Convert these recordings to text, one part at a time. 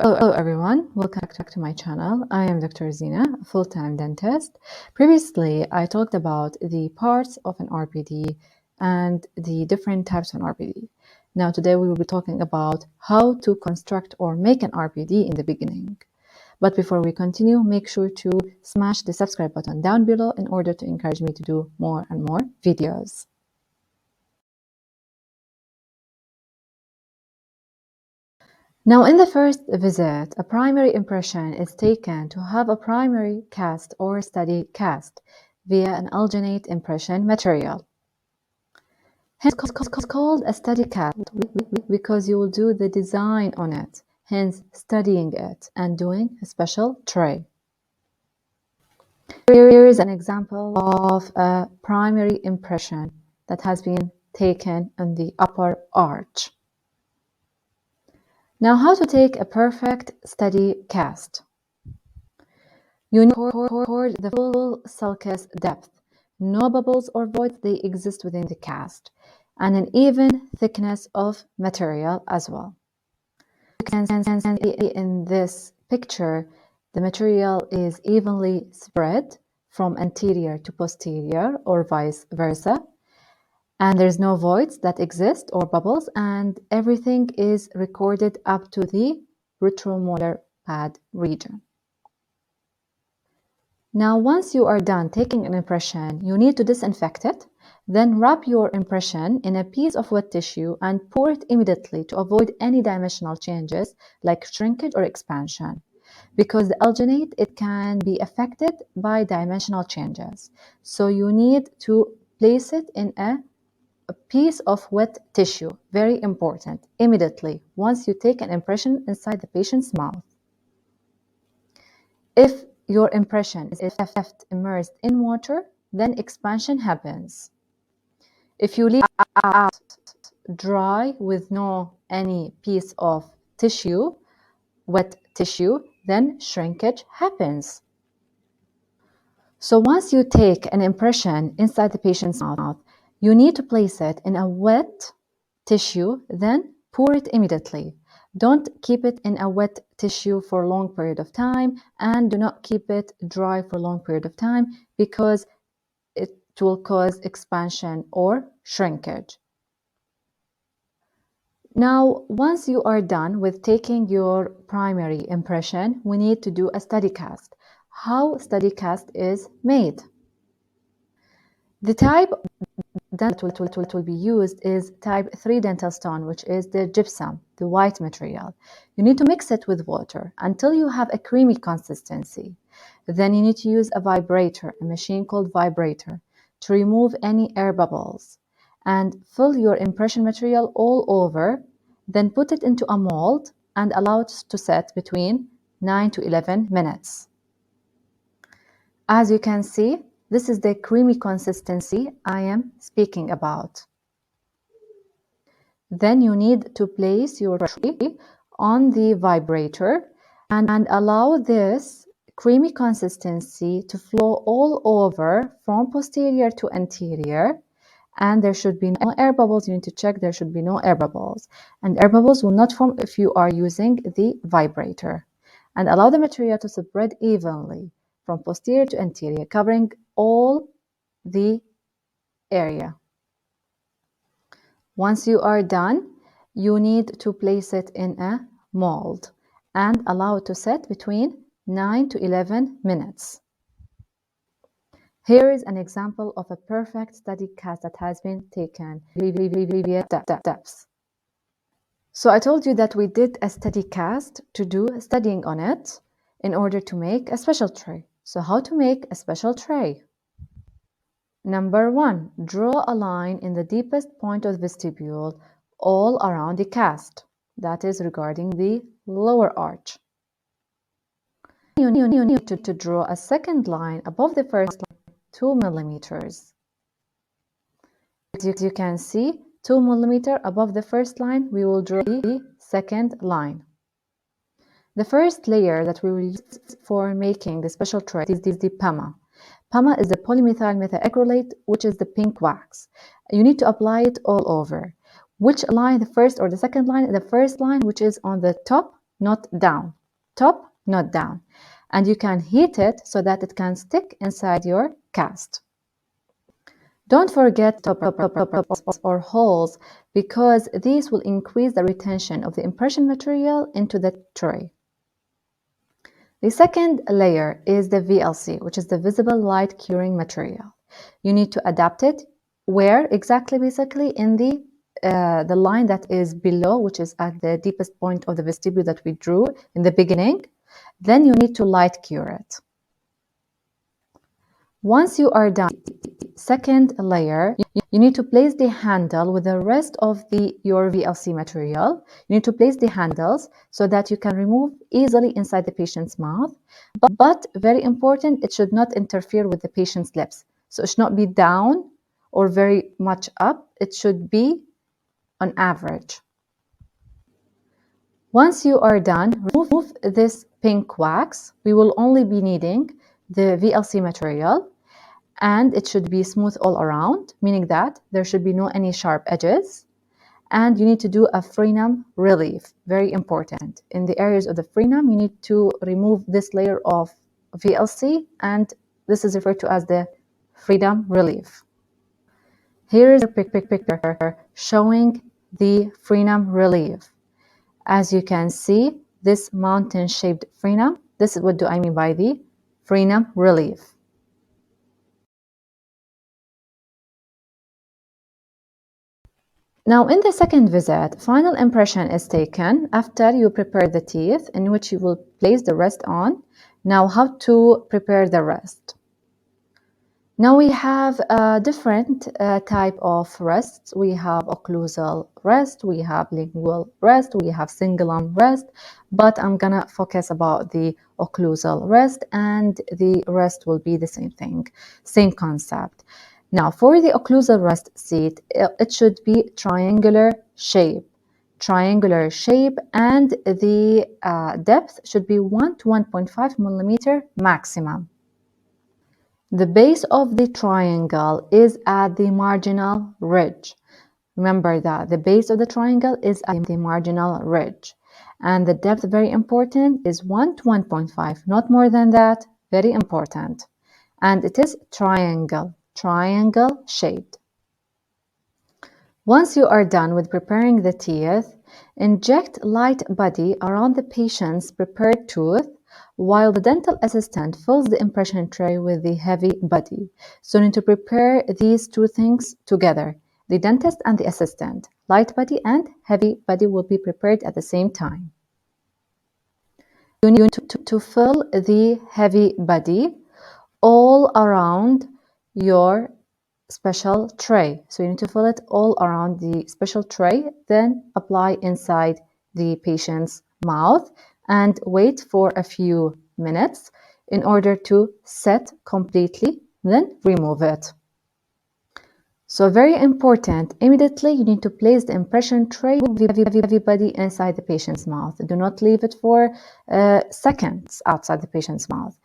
Hello everyone, welcome back to my channel. I am Dr. Zina, a full-time dentist. Previously, I talked about the parts of an RPD and the different types of an RPD. Now today we will be talking about how to construct or make an RPD in the beginning. But before we continue, make sure to smash the subscribe button down below in order to encourage me to do more and more videos. Now, in the first visit, a primary impression is taken to have a primary cast or study cast via an alginate impression material. Hence, it's called a study cast because you will do the design on it, hence studying it and doing a special tray. Here is an example of a primary impression that has been taken on the upper arch. Now, how to take a perfect study cast? You need to record the full sulcus depth. No bubbles or voids, they exist within the cast. And an even thickness of material as well. You can see in this picture, the material is evenly spread from anterior to posterior or vice versa. And there's no voids that exist or bubbles, and everything is recorded up to the retromolar pad region. Now, once you are done taking an impression, you need to disinfect it, then wrap your impression in a piece of wet tissue and pour it immediately to avoid any dimensional changes like shrinkage or expansion. Because the alginate, it can be affected by dimensional changes. So you need to place it in a piece of wet tissue, very important, immediately once you take an impression inside the patient's mouth. If your impression is left immersed in water, then expansion happens. If you leave it out dry with no any piece of tissue, wet tissue, then shrinkage happens. So once you take an impression inside the patient's mouth, you need to place it in a wet tissue, then pour it immediately. Don't keep it in a wet tissue for a long period of time, and do not keep it dry for a long period of time because it will cause expansion or shrinkage. Now, once you are done with taking your primary impression, we need to do a study cast. How study cast is made? The type that will be used is type 3 dental stone, which is the gypsum, the white material. You need to mix it with water until you have a creamy consistency. Then you need to use a vibrator, a machine called vibrator, to remove any air bubbles and fill your impression material all over. Then put it into a mold and allow it to set between 9 to 11 minutes. As you can see, this is the creamy consistency I am speaking about. Then you need to place your tray on the vibrator and allow this creamy consistency to flow all over from posterior to anterior. And there should be no air bubbles. You need to check there should be no air bubbles. And air bubbles will not form if you are using the vibrator. And allow the material to spread evenly from posterior to anterior, covering all the area. Once you are done, you need to place it in a mold and allow it to set between 9 to 11 minutes. Here is an example of a perfect study cast that has been taken via steps. So I told you that we did a study cast to do studying on it in order to make a special tray. So how to make a special tray? Number 1, draw a line in the deepest point of the vestibule all around the cast, that is regarding the lower arch. You need to draw a second line above the first line, 2 millimeters. As you can see, 2 millimeters above the first line, we will draw the second line. The first layer that we will use for making the special tray is the PAMA. PAMA is the polymethyl methacrylate, which is the pink wax. You need to apply it all over. Which line, the first or the second line? The first line, which is on the top not down. Top, not down. And you can heat it so that it can stick inside your cast. Don't forget top or holes, because these will increase the retention of the impression material into the tray. The second layer is the VLC, which is the visible light curing material. You need to adapt it where exactly? Basically in the line that is below, which is at the deepest point of the vestibule that we drew in the beginning. Then you need to light cure it. Once you are done second layer, you need to place the handle with the rest of your VLC material. You need to place the handles so that you can remove easily inside the patient's mouth. But very important, it should not interfere with the patient's lips. So it should not be down or very much up. It should be on average. Once you are done, remove this pink wax. We will only be needing the VLC material, and it should be smooth all around, meaning that there should be no any sharp edges. And you need to do a frenum relief, very important. In the areas of the frenum, you need to remove this layer of VLC, and this is referred to as the frenum relief. Here is a picture showing the frenum relief. As you can see, this mountain-shaped frenum, this is what do I mean by the frenum relief. Now, in the second visit, final impression is taken after you prepare the teeth, in which you will place the rest on. Now, how to prepare the rest? Now we have a different type of rests. We have occlusal rest, we have lingual rest, we have cingulum rest, but I'm gonna focus about the occlusal rest, and the rest will be the same thing, same concept. Now for the occlusal rest seat, it should be triangular shape, and the depth should be 1 to 1.5 millimeter maximum. The base of the triangle is at the marginal ridge. Remember that the base of the triangle is at the marginal ridge. And the depth, very important, is 1 to 1.5, not more than that, very important. And it is triangle shaped. Once you are done with preparing the teeth, inject light body around the patient's prepared tooth, while the dental assistant fills the impression tray with the heavy body. So you need to prepare these two things together. The dentist and the assistant, light body and heavy body, will be prepared at the same time. You need to fill the heavy body all around your special tray. So you need to fill it all around the special tray, then apply inside the patient's mouth and wait for a few minutes in order to set completely, then remove it. So very important, immediately you need to place the impression tray with heavy body inside the patient's mouth. Do not leave it for seconds outside the patient's mouth.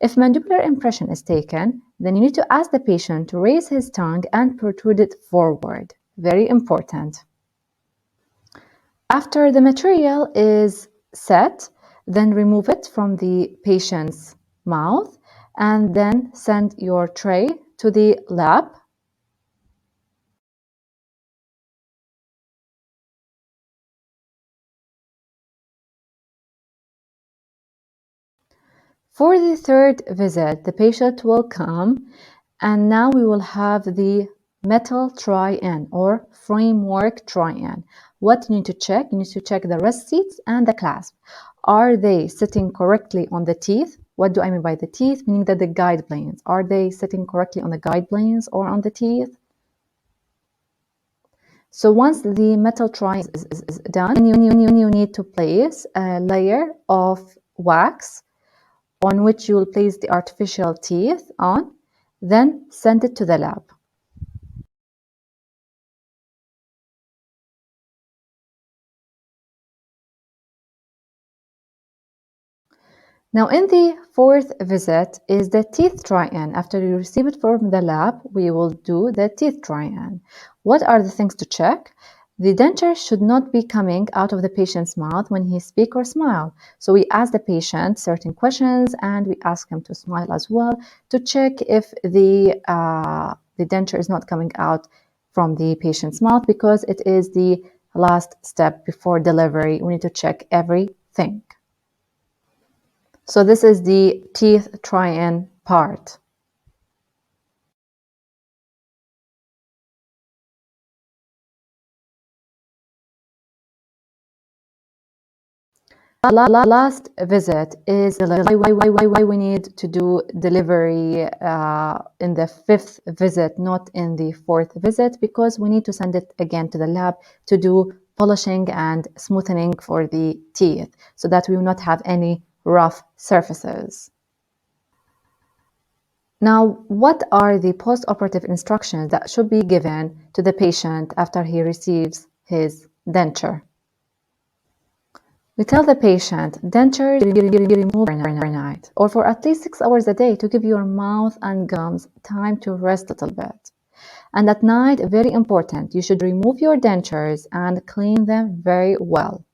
If mandibular impression is taken, then you need to ask the patient to raise his tongue and protrude it forward. Very important. After the material is set, then remove it from the patient's mouth and then send your tray to the lab. For the third visit, the patient will come, and now we will have the metal try-in or framework try-in. What you need to check? You need to check the rest seats and the clasp. Are they sitting correctly on the teeth? What do I mean by the teeth? Meaning that the guide planes. Are they sitting correctly on the guide planes or on the teeth? So once the metal try-in is done, you need to place a layer of wax on which you will place the artificial teeth on, then send it to the lab. Now in the fourth visit is the teeth try-in. After you receive it from the lab, we will do the teeth try-in. What are the things to check? The denture should not be coming out of the patient's mouth when he speaks or smiles. So we ask the patient certain questions and we ask him to smile as well to check if the denture is not coming out from the patient's mouth, because it is the last step before delivery. We need to check everything. So this is the teeth try-in part. Last visit is why we need to do delivery in the 5th visit, not in the 4th visit, because we need to send it again to the lab to do polishing and smoothing for the teeth so that we will not have any rough surfaces. Now, what are the post-operative instructions that should be given to the patient after he receives his denture? We tell the patient dentures be removed overnight or for at least 6 hours a day to give your mouth and gums time to rest a little bit. And at night, very important, you should remove your dentures and clean them very well.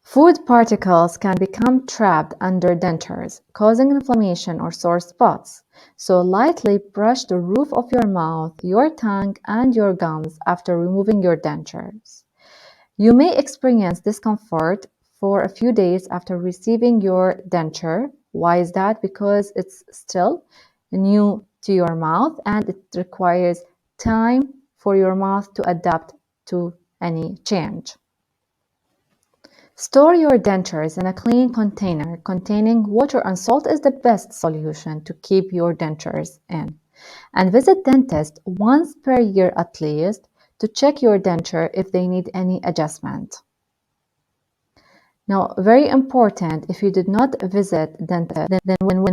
Food particles can become trapped under dentures, causing inflammation or sore spots. So lightly brush the roof of your mouth, your tongue, and your gums after removing your dentures. You may experience discomfort for a few days after receiving your denture. Why is that? Because it's still new to your mouth and it requires time for your mouth to adapt to any change. Store your dentures in a clean container containing water and salt is the best solution to keep your dentures in. And visit dentist once per year at least to check your denture if they need any adjustment. Now, very important, if you did not visit dentist, then when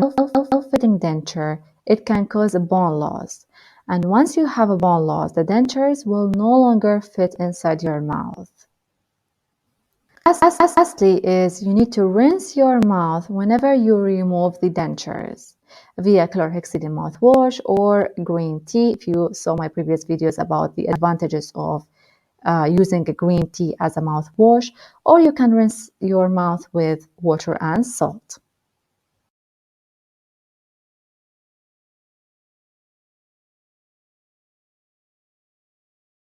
fitting denture, it can cause a bone loss. And once you have a bone loss, the dentures will no longer fit inside your mouth. Lastly is you need to rinse your mouth whenever you remove the dentures via chlorhexidine mouthwash or green tea. If you saw my previous videos about the advantages of using a green tea as a mouthwash, or you can rinse your mouth with water and salt.